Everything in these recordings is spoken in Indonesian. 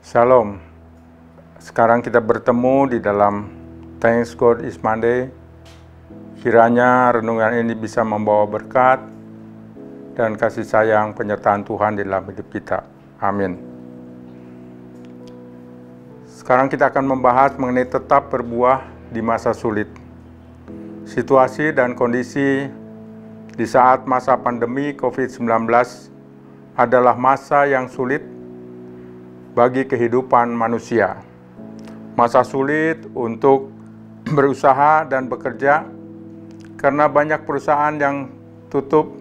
Shalom. Sekarang kita bertemu di dalam Thanks God is Monday. Kiranya renungan ini bisa membawa berkat dan kasih sayang penyertaan Tuhan di dalam hidup kita. Amin. Sekarang kita akan membahas mengenai tetap berbuah di masa sulit. Situasi dan kondisi di saat masa pandemi COVID-19 adalah masa yang sulit bagi kehidupan manusia. Masa sulit untuk berusaha dan bekerja karena banyak perusahaan yang tutup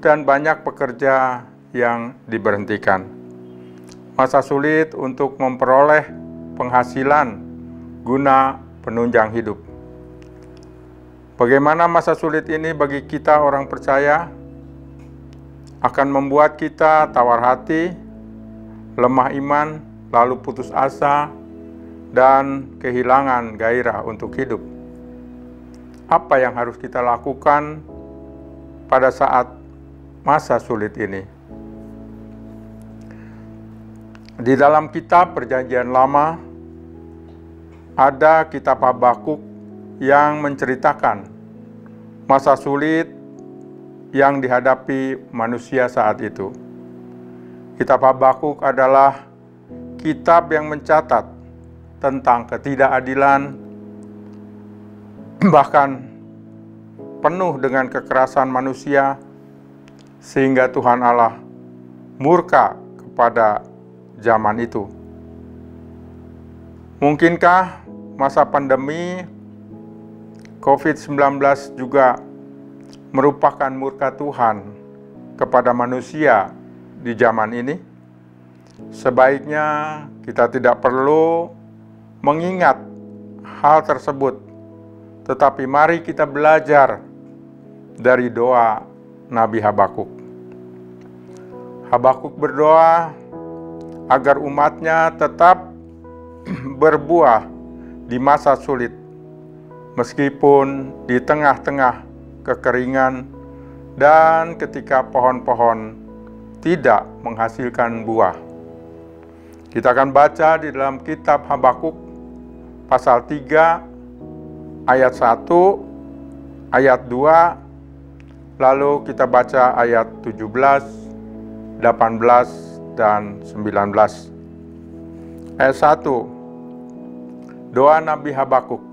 dan banyak pekerja yang diberhentikan. Masa sulit untuk memperoleh penghasilan guna penunjang hidup. Bagaimana masa sulit ini bagi kita orang percaya akan membuat kita tawar hati, lemah iman, lalu putus asa, dan kehilangan gairah untuk hidup. Apa yang harus kita lakukan pada saat masa sulit ini? Di dalam kitab Perjanjian Lama, ada kitab Habakuk yang menceritakan masa sulit yang dihadapi manusia saat itu. Kitab Habakuk adalah kitab yang mencatat tentang ketidakadilan, bahkan penuh dengan kekerasan manusia, sehingga Tuhan Allah murka kepada zaman itu. Mungkinkah masa pandemi COVID-19 juga merupakan murka Tuhan kepada manusia di zaman ini? Sebaiknya kita tidak perlu mengingat hal tersebut, tetapi mari kita belajar dari doa Nabi Habakuk. Habakuk berdoa agar umatnya tetap berbuah di masa sulit, meskipun di tengah-tengah kekeringan dan ketika pohon-pohon tidak menghasilkan buah. Kita akan baca di dalam kitab Habakuk pasal 3 ayat 1, ayat 2, lalu kita baca ayat 17, 18, dan 19. Ayat 1, doa Nabi Habakuk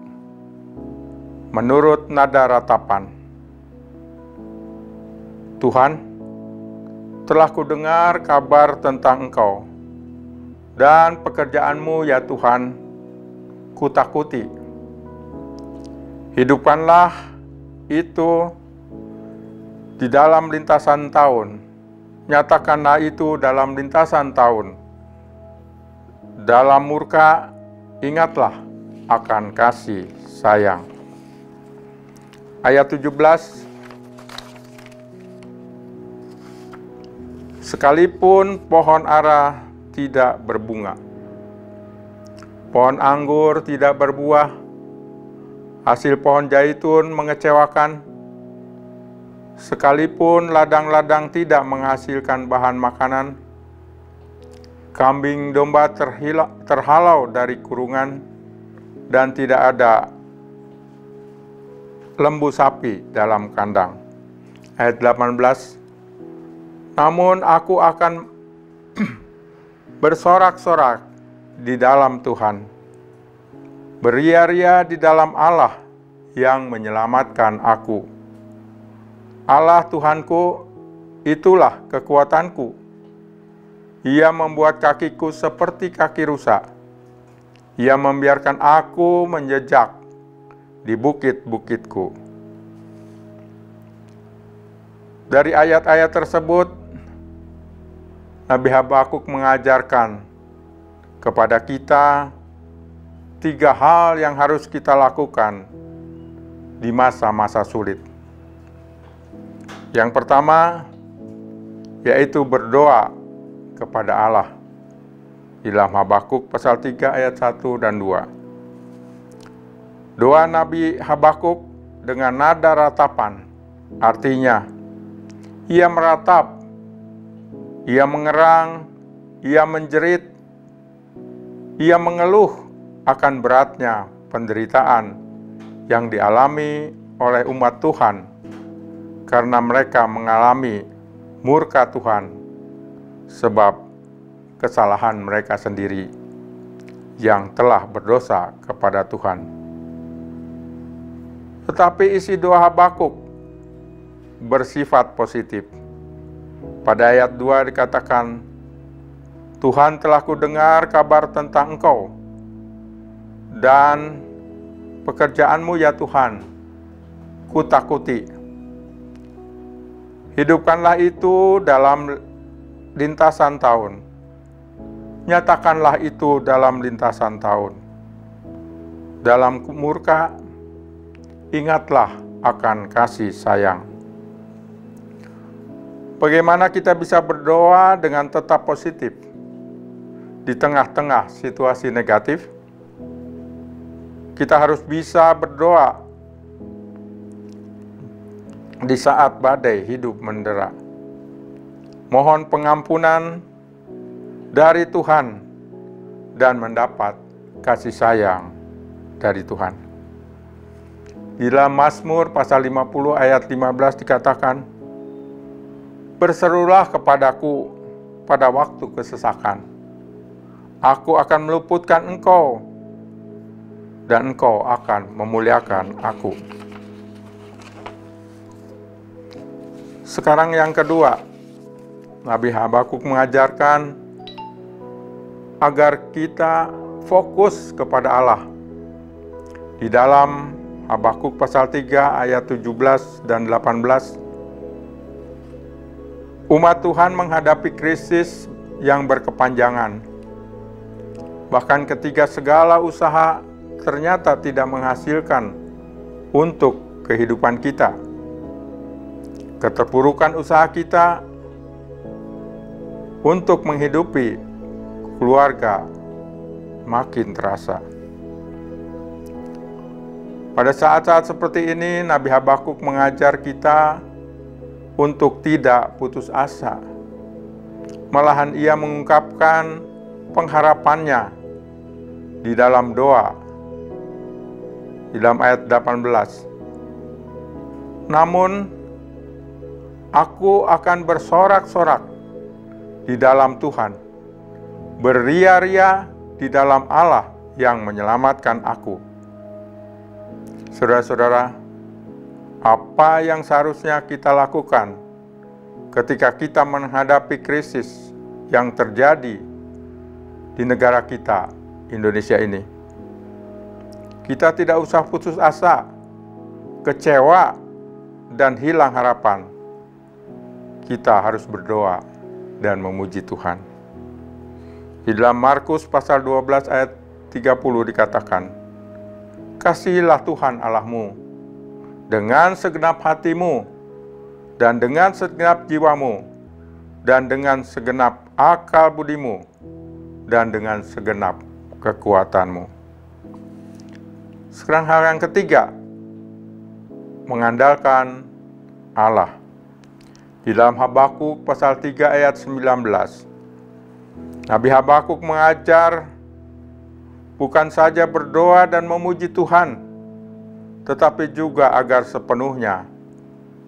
menurut nada ratapan. Tuhan, telah kudengar kabar tentang Engkau dan pekerjaan-Mu, ya Tuhan, kutakuti. Hidupkanlah itu di dalam lintasan tahun, nyatakanlah itu dalam lintasan tahun. Dalam murka, ingatlah akan kasih sayang. Ayat 17, sekalipun pohon ara tidak berbunga, pohon anggur tidak berbuah, hasil pohon zaitun mengecewakan, sekalipun ladang-ladang tidak menghasilkan bahan makanan, kambing domba terhalau dari kurungan, dan tidak ada lembu sapi dalam kandang. Ayat 18, namun aku akan bersorak-sorak di dalam Tuhan, beria-ria di dalam Allah yang menyelamatkan aku. Allah Tuhanku, itulah kekuatanku. Ia membuat kakiku seperti kaki rusa. Ia membiarkan aku menjejak di bukit-bukitku. Dari ayat-ayat tersebut, Nabi Habakuk mengajarkan kepada kita 3 hal yang harus kita lakukan di masa-masa sulit. Yang pertama, yaitu berdoa kepada Allah. Di dalam Habakuk pasal 3 ayat 1 dan 2. Doa Nabi Habakuk dengan nada ratapan, artinya ia meratap, ia mengerang, ia menjerit, Ia mengeluh akan beratnya penderitaan yang dialami oleh umat Tuhan karena mereka mengalami murka Tuhan sebab kesalahan mereka sendiri yang telah berdosa kepada Tuhan. Tetapi isi doa Habakuk bersifat positif. Pada ayat 2 dikatakan, Tuhan telah kudengar kabar tentang Engkau dan pekerjaanmu ya Tuhan, kutakuti. Hidupkanlah itu dalam lintasan tahun. Nyatakanlah itu dalam lintasan tahun. Dalam murka, ingatlah akan kasih sayang. Bagaimana kita bisa berdoa dengan tetap positif di tengah-tengah situasi negatif? Kita harus bisa berdoa di saat badai hidup mendera. Mohon pengampunan dari Tuhan dan mendapat kasih sayang dari Tuhan. Di dalam Mazmur pasal 50 ayat 15 dikatakan, berserulah kepadaku pada waktu kesesakan. Aku akan meluputkan engkau, dan engkau akan memuliakan aku. Sekarang yang kedua, Nabi Habakuk mengajarkan agar kita fokus kepada Allah. Di dalam Habakuk pasal 3 ayat 17 dan 18, umat Tuhan menghadapi krisis yang berkepanjangan. Bahkan ketika segala usaha ternyata tidak menghasilkan untuk kehidupan kita. Keterpurukan usaha kita untuk menghidupi keluarga makin terasa. Pada saat-saat seperti ini, Nabi Habakuk mengajar kita untuk tidak putus asa. Malahan ia mengungkapkan pengharapannya di dalam doa, di dalam ayat 18. Namun, aku akan bersorak-sorak di dalam Tuhan, beria-ria di dalam Allah yang menyelamatkan aku. Saudara-saudara, apa yang seharusnya kita lakukan ketika kita menghadapi krisis yang terjadi di negara kita, Indonesia ini? Kita tidak usah putus asa, kecewa, dan hilang harapan. Kita harus berdoa dan memuji Tuhan. Di dalam Markus pasal 12 ayat 30 dikatakan, kasihilah Tuhan Allahmu dengan segenap hatimu, dan dengan segenap jiwamu, dan dengan segenap akal budimu, dan dengan segenap kekuatanmu. Sekarang hal yang ketiga, mengandalkan Allah. Di dalam Habakuk pasal 3 ayat 19, Nabi Habakuk mengajar bukan saja berdoa dan memuji Tuhan, tetapi juga agar sepenuhnya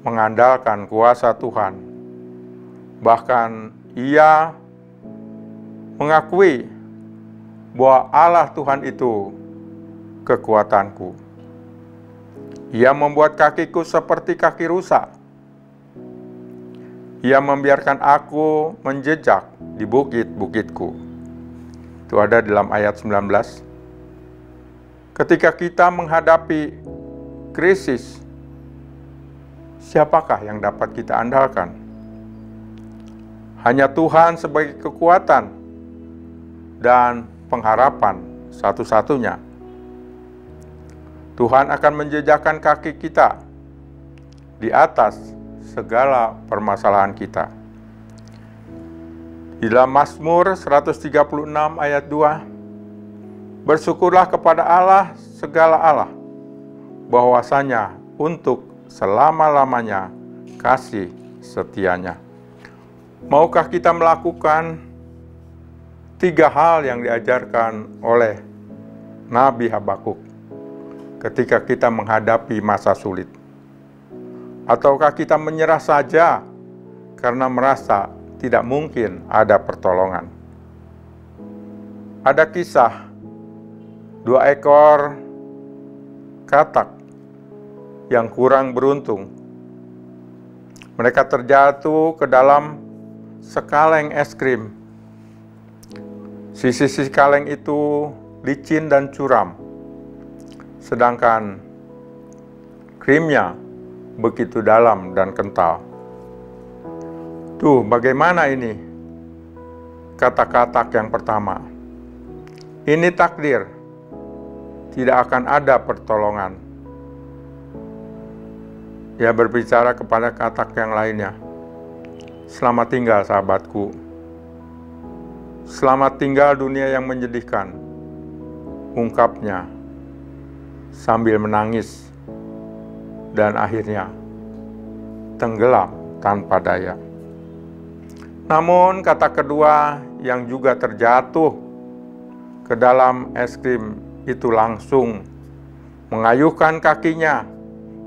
mengandalkan kuasa Tuhan. Bahkan ia mengakui bahwa Allah Tuhan itu kekuatanku. Ia membuat kakiku seperti kaki rusa. Ia membiarkan aku menjejak di bukit-bukitku. Itu ada dalam ayat 19. Ketika kita menghadapi krisis, siapakah yang dapat kita andalkan? Hanya Tuhan sebagai kekuatan dan pengharapan satu-satunya. Tuhan akan menjejakkan kaki kita di atas segala permasalahan kita. Di dalam Mazmur 136 ayat 2, bersyukurlah kepada Allah segala Allah, bahwasanya untuk selama-lamanya kasih setianya. Maukah kita melakukan 3 hal yang diajarkan oleh Nabi Habakuk ketika kita menghadapi masa sulit. Ataukah kita menyerah saja karena merasa tidak mungkin ada pertolongan? Ada kisah 2 ekor katak yang kurang beruntung. Mereka terjatuh ke dalam sekaleng es krim. Sisi-sisi kaleng itu licin dan curam, sedangkan krimnya begitu dalam dan kental. Tuh, bagaimana ini? Kata-kata yang pertama, ini takdir, tidak akan ada pertolongan. Ia berbicara kepada katak yang lainnya, selamat tinggal sahabatku. Selamat tinggal dunia yang menyedihkan, ungkapnya sambil menangis dan akhirnya tenggelam tanpa daya. Namun kata kedua yang juga terjatuh ke dalam es krim itu langsung mengayuhkan kakinya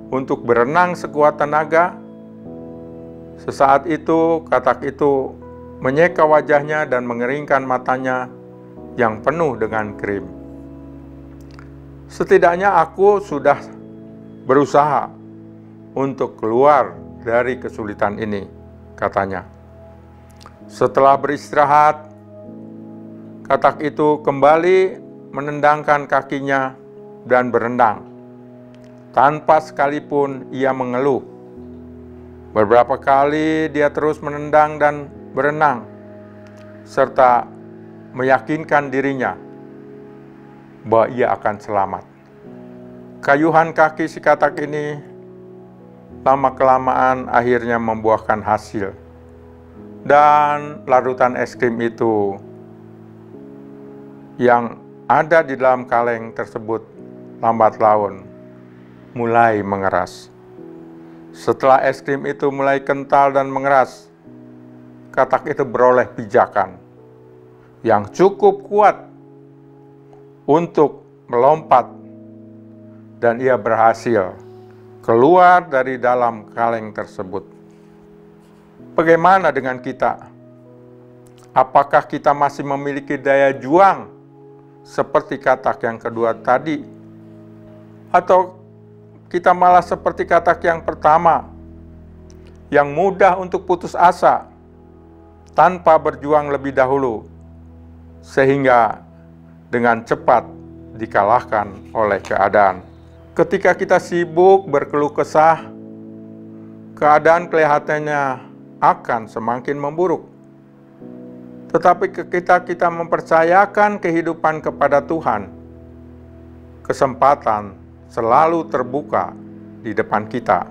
untuk berenang sekuat tenaga. Sesaat itu katak itu menyeka wajahnya dan mengeringkan matanya yang penuh dengan krim. Setidaknya aku sudah berusaha untuk keluar dari kesulitan ini, katanya. Setelah beristirahat, katak itu kembali menendangkan kakinya dan berenang, tanpa sekalipun ia mengeluh. Beberapa kali dia terus menendang dan berenang, serta meyakinkan dirinya bahwa ia akan selamat. Kayuhan kaki si katak ini lama-kelamaan akhirnya membuahkan hasil, dan larutan es krim itu yang ada di dalam kaleng tersebut lambat laun mulai mengeras. Setelah es krim itu mulai kental dan mengeras, katak itu beroleh pijakan yang cukup kuat untuk melompat, dan ia berhasil keluar dari dalam kaleng tersebut. Bagaimana dengan kita? Apakah kita masih memiliki daya juang seperti katak yang kedua tadi? Atau kita malah seperti katak yang pertama, yang mudah untuk putus asa tanpa berjuang lebih dahulu, sehingga dengan cepat dikalahkan oleh keadaan. Ketika kita sibuk berkeluh kesah, keadaan kelihatannya akan semakin memburuk. Tetapi ketika kita mempercayakan kehidupan kepada Tuhan, kesempatan selalu terbuka di depan kita,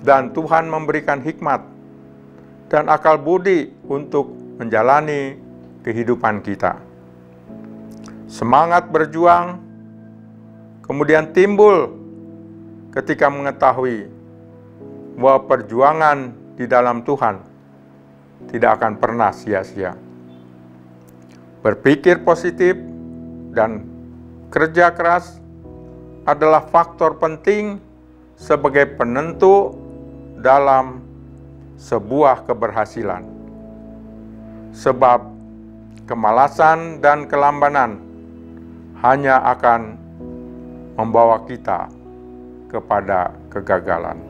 dan Tuhan memberikan hikmat dan akal budi untuk menjalani kehidupan kita. Semangat berjuang kemudian timbul ketika mengetahui bahwa perjuangan di dalam Tuhan tidak akan pernah sia-sia. Berpikir positif dan kerja keras adalah faktor penting sebagai penentu dalam sebuah keberhasilan. Sebab kemalasan dan kelambanan hanya akan membawa kita kepada kegagalan.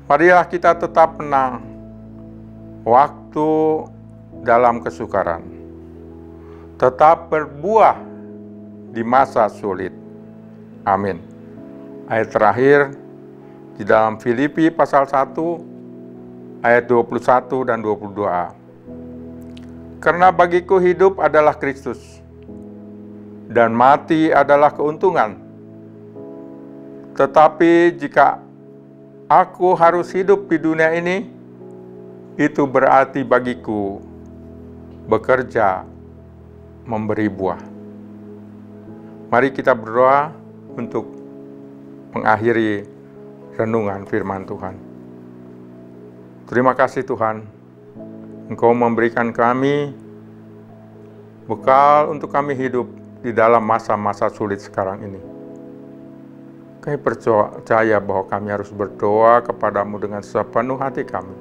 Marilah kita tetap tenang waktu dalam kesukaran, tetap berbuah di masa sulit. Amin. Ayat terakhir di dalam Filipi pasal 1 ayat 21 dan 22a. Karena bagiku hidup adalah Kristus, dan mati adalah keuntungan. Tetapi jika aku harus hidup di dunia ini, itu berarti bagiku bekerja memberi buah. Mari kita berdoa untuk mengakhiri renungan firman Tuhan. Terima kasih Tuhan Engkau memberikan kami bekal untuk kami hidup di dalam masa-masa sulit sekarang ini. Kami percaya bahwa kami harus berdoa kepadamu dengan sepenuh hati kami.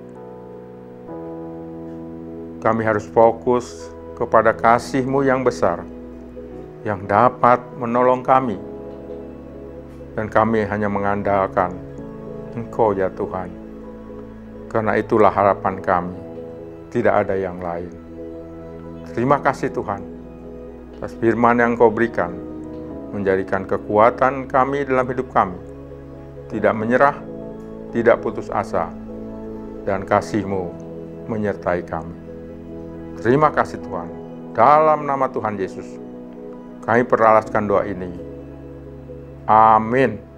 Kami harus fokus kepada kasih-Mu yang besar, yang dapat menolong kami. Dan kami hanya mengandalkan Engkau ya Tuhan. Karena itulah harapan kami, tidak ada yang lain. Terima kasih Tuhan, atas firman yang Engkau berikan, menjadikan kekuatan kami dalam hidup kami, tidak menyerah, tidak putus asa, dan kasih-Mu menyertai kami. Terima kasih Tuhan, dalam nama Tuhan Yesus, kami peralaskan doa ini. Amin.